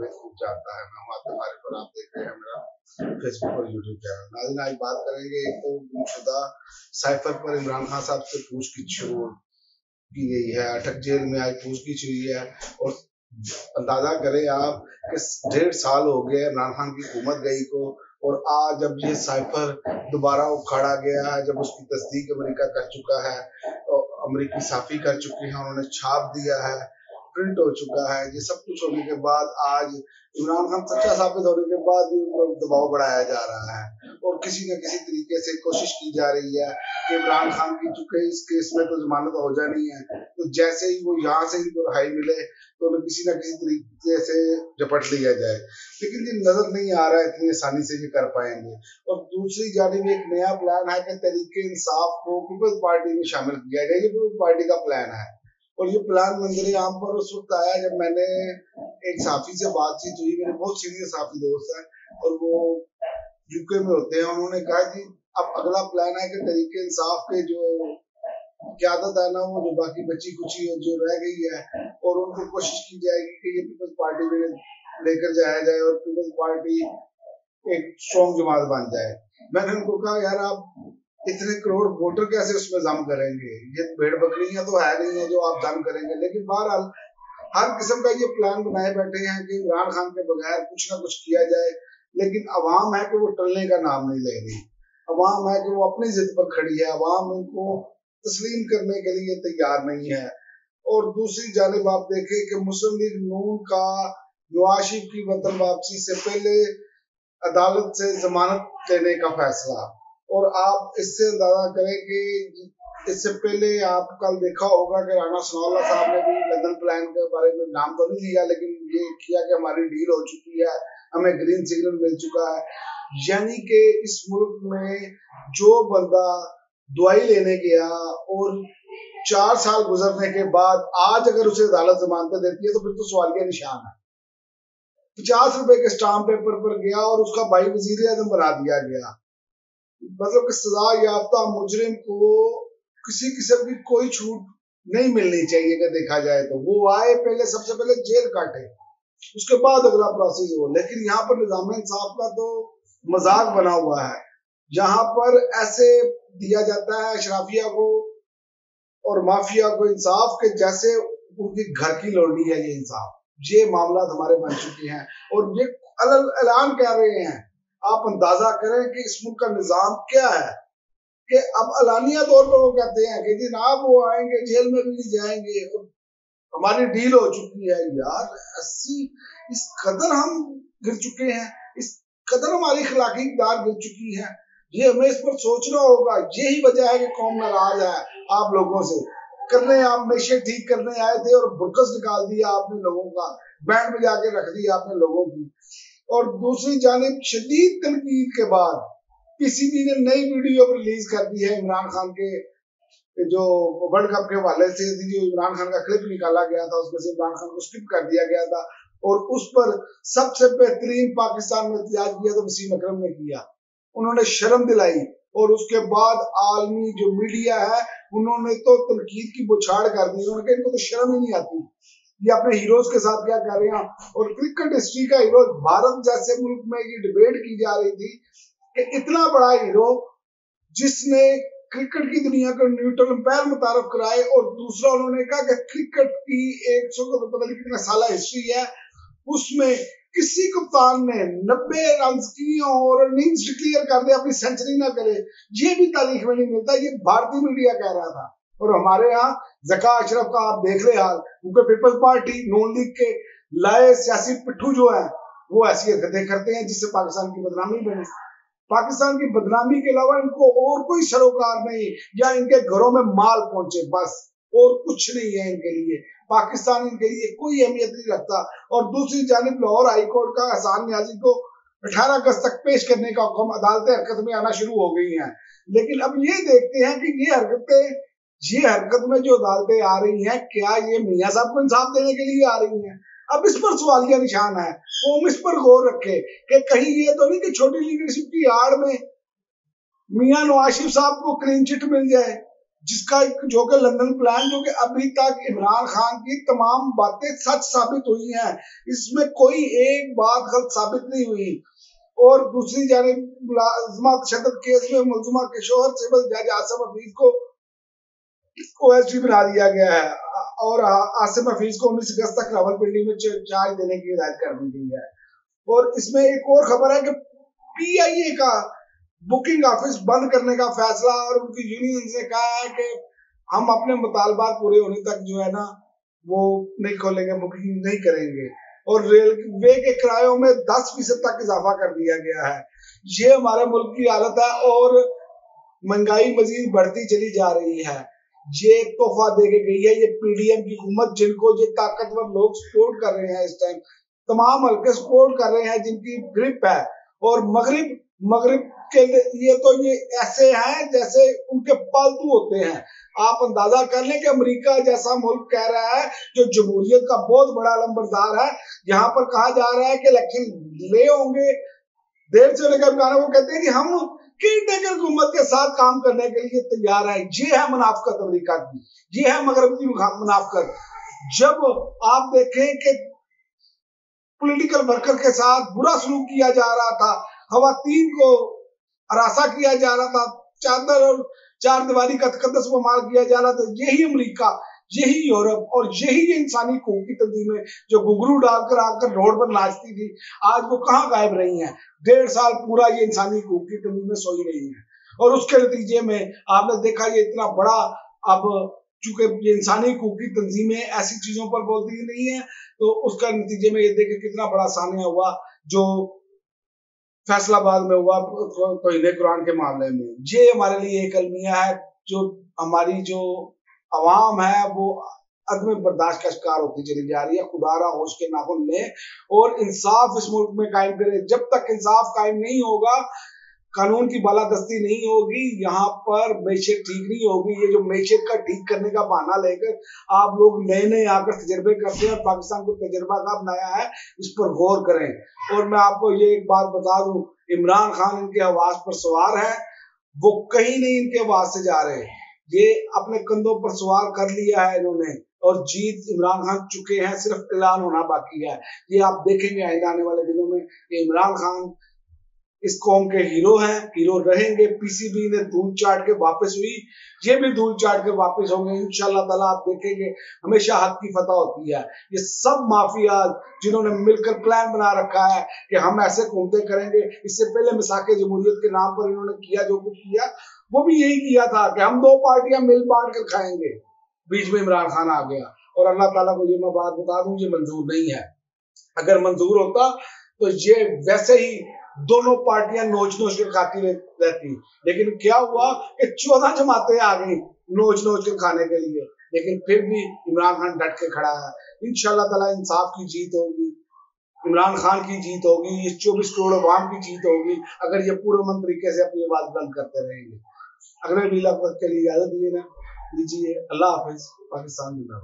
खूब जानता है। मैं हूँ आतिफ आरिफ और आप देख रहे हैं मेरा फेसबुक और यूट्यूब चैनल। नाज़रीन, आज बात करेंगे एक तो गुमशुदा साइफर पर इमरान खान साहब से पूछगिछ शुरू की गई है। अटक जेल में आज पूछगिछ हुई है और अंदाजा करें आप कि 1.5 साल हो गए इमरान खान की हुकूमत गई को, और आज जब ये साइफर दोबारा उखाड़ा गया है, जब उसकी तस्दीक अमेरिका कर चुका है और अमेरिकी साफी कर चुके हैं, उन्होंने छाप दिया है, प्रिंट हो चुका है, ये सब कुछ होने के बाद आज इमरान खान सच्चा साबित होने के बाद भी उन पर दबाव बढ़ाया जा रहा है और किसी न किसी तरीके से कोशिश की जा रही है कि इमरान खान की, चूंकि इस केस में तो जमानत हो जानी है, तो जैसे ही वो यहाँ से इनको रिहाई मिले तो उन्हें किसी न किसी तरीके से झपट लिया जाए। लेकिन ये नजर नहीं आ रहा है इतनी आसानी से ये कर पाएंगे। और दूसरी जानिब एक नया प्लान है कि तहरीके इंसाफ को पीपल्स पार्टी में शामिल किया जाए। ये पीपल्स पार्टी का प्लान है और ये प्लान मंजर आम पर उस वक्त आया जब मैंने एक साफी से बातचीत हुई। मेरे बहुत सीनियर साफी दोस्त हैं और वो यूके में होते हैं। उन्होंने कहा कि अब अगला प्लान है कि तहरीके इंसाफ के जो क्यादत है ना, वो जो बाकी बची कुची जो रह गई है, और उनको कोशिश की जाएगी कि ये पीपल्स पार्टी में लेकर जाया जाए और पीपल्स पार्टी एक स्ट्रॉन्ग जमात बन जाए। मैंने उनको कहा यार आप इतने करोड़ वोटर कैसे उसमें जम करेंगे, ये भेड़ बकरियां तो है नहीं है जो आप जम करेंगे। लेकिन बहरहाल हर किस्म का ये प्लान बनाए बैठे हैं कि इमरान खान के बगैर कुछ ना कुछ किया जाए। लेकिन अवाम है कि वो टलने का नाम नहीं ले रही। अवाम है कि वो अपनी जिद पर खड़ी है। अवाम इनको तस्लीम करने के लिए तैयार नहीं है। और दूसरी जानिब आप देखें कि मुस्लिम लीग नून का नवाज शरीफ की वतन वापसी से पहले अदालत से जमानत लेने का फैसला, और आप इससे अंदाजा करें कि इससे पहले आप कल देखा होगा कि राणा सनाउल्लाह साहब ने भी लंदन प्लान के बारे में नाम तो नहीं लिया, लेकिन ये किया कि हमारी डील हो चुकी है, हमें ग्रीन सिग्नल मिल चुका है। यानी कि इस मुल्क में जो बंदा दवाई लेने गया और 4 साल गुजरने के बाद आज अगर उसे अदालत जमानत देती है तो फिर तो सवालिया निशान है। 50 रुपए के स्टाम्प पेपर पर गया और उसका भाई वजीर आजम बना दिया गया। मतलब कि सजा याफ्ता मुजरिम को किसी किस्म की कोई छूट नहीं मिलनी चाहिए कि देखा जाए तो वो आए पहले, सबसे पहले जेल काटे, उसके बाद अगला प्रोसेस हो। लेकिन यहाँ पर निजाम इंसाफ का तो मजाक बना हुआ है। यहाँ पर ऐसे दिया जाता है अशराफिया को और माफिया को इंसाफ के जैसे उनकी घर की लौंडी है ये इंसाफ। ये मामला हमारे बन चुके हैं और ये ऐलान कर रहे हैं। आप अंदाजा करें कि इस मुल्क का निजाम क्या है कि अब अलानिया तौर पर वो कहते हैं कि जनाब वो आएंगे, जेल में भी नहीं जाएंगे, हमारी डील हो चुकी है। यार ऐसी इस कदर हम गिर चुके हैं, इस कदर हमारी अखलाकी इक़दार गिर चुकी है। ये हमें इस पर सोचना होगा। यही वजह है कि कौम नाराज है आप लोगों से। आप नशे ठीक करने आए थे और बुरकस निकाल दिया आपने लोगों का, बैंड बजा के रख दिया आपने लोगों की। और दूसरी जानिब शदीद तनकीद के बाद पीसीबी ने नई वीडियो रिलीज कर दी है इमरान खान के जो वर्ल्ड कप के हवाले से थी, जो इमरान खान का क्लिप निकाला गया था उसमें से इमरान खान को स्किप कर दिया गया था और उस पर सबसे बेहतरीन पाकिस्तान में एहतजाज किया तो वसीम अकरम ने किया। उन्होंने शर्म दिलाई और उसके बाद आलमी जो मीडिया है उन्होंने तो तनकीद की बौछार कर दी। उन्होंने कहा इनको तो शर्म ही नहीं आती, ये अपने हीरोज के साथ क्या कर रहे हैं। और क्रिकेट हिस्ट्री का हीरो भारत जैसे मुल्क में ये डिबेट की जा रही थी कि इतना बड़ा हीरो जिसने क्रिकेट की दुनिया को न्यूट्रल अंपायर मुतारफ कराए, और दूसरा उन्होंने कहा कि क्रिकेट की 100 पता नहीं कितना साल हिस्ट्री है, उसमें किसी कप्तान ने 90 रन की और इनिंग्स डिक्लेयर कर दे, अपनी सेंचुरी ना करे, ये भी तारीख में नहीं मिलता। ये भारतीय मीडिया कह रहा था। और हमारे यहाँ ज़का अशरफ का आप देख ले हाल, क्योंकि पीपल्स पार्टी नून लीग के लाए सियासी पिट्ठू जो है वो ऐसी हरकतें करते हैं जिससे पाकिस्तान की बदनामी बने। पाकिस्तान की बदनामी के अलावा इनको और कोई सरोकार नहीं, या इनके घरों में माल पहुंचे बस, और कुछ नहीं है इनके लिए। पाकिस्तान इनके लिए कोई अहमियत नहीं रखता। और दूसरी जानिब लाहौर हाई कोर्ट का एहसान न्याजी को 18 अगस्त तक पेश करने का हुक्म, अदालतें हरकत में आना शुरू हो गई हैं। लेकिन अब ये देखते हैं कि ये हरकत में जो अदालतें आ रही हैं, क्या ये मियां साहब को इंसाफ देने के लिए आ रही हैं? अब इस पर सवालिया निशान है। कौम इस पर गौर रखे कि कहीं ये तो नहीं कि छोटी लीडरशिप की आड़ में मियां नवाज शरीफ साहब को क्लीन चिट मिल जाए जिसका जो कि लंदन प्लान, जो कि अभी तक इमरान खान की तमाम बातें सच साबित हुई हैं, इसमें कोई एक बात गलत साबित नहीं हुई। और दूसरी जानिब मुलाजमा तशद्दुद केस में मुलजिमा के शोहर सिविल जज आसिम हफीज को ओएसडी बना दिया गया है और आसिम हफीज को 19 अगस्त तक रावलपिंडी में चार्ज देने की हिदायत कर दी गई है। और इसमें एक और खबर है कि पीआईए का बुकिंग ऑफिस बंद करने का फैसला, और उनकी यूनियन ने कहा है कि हम अपने मुतालबात पूरे होने तक जो है ना वो नहीं खोलेंगे, बुकिंग नहीं करेंगे। और रेलवे के किरायों में 10% तक इजाफा कर दिया गया है। ये हमारे मुल्क की हालत है और महंगाई मजीद बढ़ती चली जा रही है। ये तोहफा दे के गई है ये पीडीएम की हुकूमत, जिनको ये ताकतवर लोग सपोर्ट कर रहे हैं। इस टाइम तमाम हल्के सपोर्ट कर रहे हैं जिनकी ग्रिप है। और मगरिब के लिए तो ये ऐसे हैं जैसे उनके पालतू होते हैं। आप अंदाजा कर लें कि अमेरिका जैसा मुल्क कह रहा है, जो जमहूरियत का बहुत बड़ा लंबरदार है, यहाँ पर कहा जा रहा है कि इलेक्शन ले होंगे, देर से लेकर वो कहते हैं कि हम केयरटेकर हुकूमत के साथ काम करने के लिए तैयार है। ये है मुनाफकत अमेरिका की, ये है मगरब की मुनाफकत। जब आप देखें कि पॉलिटिकल वर्कर के साथ बुरा सलूक किया जा रहा था, खवातीन को हरासा किया जा रहा था, चादर और चार दीवारी का तकद्दस पामाल किया जा रहा था, यही अमेरिका, यही यूरोप और यही इंसानी हकूक की तंजीमें जो घुंघरू डालकर आकर रोड पर नाचती थी, आज वो कहाँ गायब रही हैं। 1.5 साल पूरा ये इंसानी हकूक की तंजीमें सोई रही हैं और उसके नतीजे में आपने देखा ये इतना बड़ा, अब चूंकि ये इंसानी हकूक की तंजीमें ऐसी चीजों पर बोलती नहीं है, तो उसका नतीजे में ये देखे कितना बड़ा सानिया हुआ जो फैसलाबाद में हुआ तौहीद कुरान के मामले में। ये हमारे लिए एक अलमिया है, जो हमारी जो अवाम है वो अदम बर्दाश्त का शिकार होती चली जा रही है। खुदारा होश के नाखुन ले और इंसाफ इस मुल्क में कायम करे। जब तक इंसाफ कायम नहीं होगा, कानून की बालादस्ती नहीं होगी, यहाँ पर मैशत ठीक नहीं होगी। ये जो मैशत का ठीक करने का बहाना लेकर आप लोग नए नए आकर तजर्बे करते हैं, पाकिस्तान को तजर्बा का बनाया है, इस पर गौर करें। और मैं आपको ये एक बात बता दूं, इमरान खान इनके आवाज पर सवार है, वो कहीं नहीं इनके आवाज से जा रहे। ये अपने कंधों पर सवार कर लिया है इन्होंने और जीत इमरान खान चुके हैं, सिर्फ ऐलान होना बाकी है। ये आप देखेंगे आइंदा आने वाले दिनों में कि इमरान खान इस कौम के हीरो हैं, हीरो रहेंगे। पीसीबी ने धूल चाट के वापस हुई, ये भी धूल चाट के वापस होंगे इंशाल्लाह ताला। आप देखेंगे हमेशा हक की फतह होती है। ये सब माफिया जिन्होंने मिलकर प्लान बना रखा है कि हम ऐसे घूमते करेंगे, इससे पहले मिसाके जमहूरियत के नाम पर इन्होंने किया जो कुछ किया, वो भी यही किया था कि हम 2 पार्टियां मिल बांट कर खाएंगे। बीच में इमरान खान आ गया और अल्लाह ताला को ये मैं बात बता दूं, ये मंजूर नहीं है। अगर मंजूर होता तो ये वैसे ही दोनों पार्टियां नोच नोच कर खाती रहती। लेकिन क्या हुआ कि 14 जमातें आ गई नोच नोच कर खाने के लिए, लेकिन फिर भी इमरान खान डट के खड़ा है। इंशाल्लाह ताला इंसाफ की जीत होगी, इमरान खान की जीत होगी, इस 24 करोड़ अवाम की जीत होगी, अगर ये पूरे मन तरीके से अपनी आवाज बुलंद करते रहेंगे। अगले वीला के लिए इजाजत दीजिए। अल्लाह हाफिज। पाकिस्तान जिंदाबाद।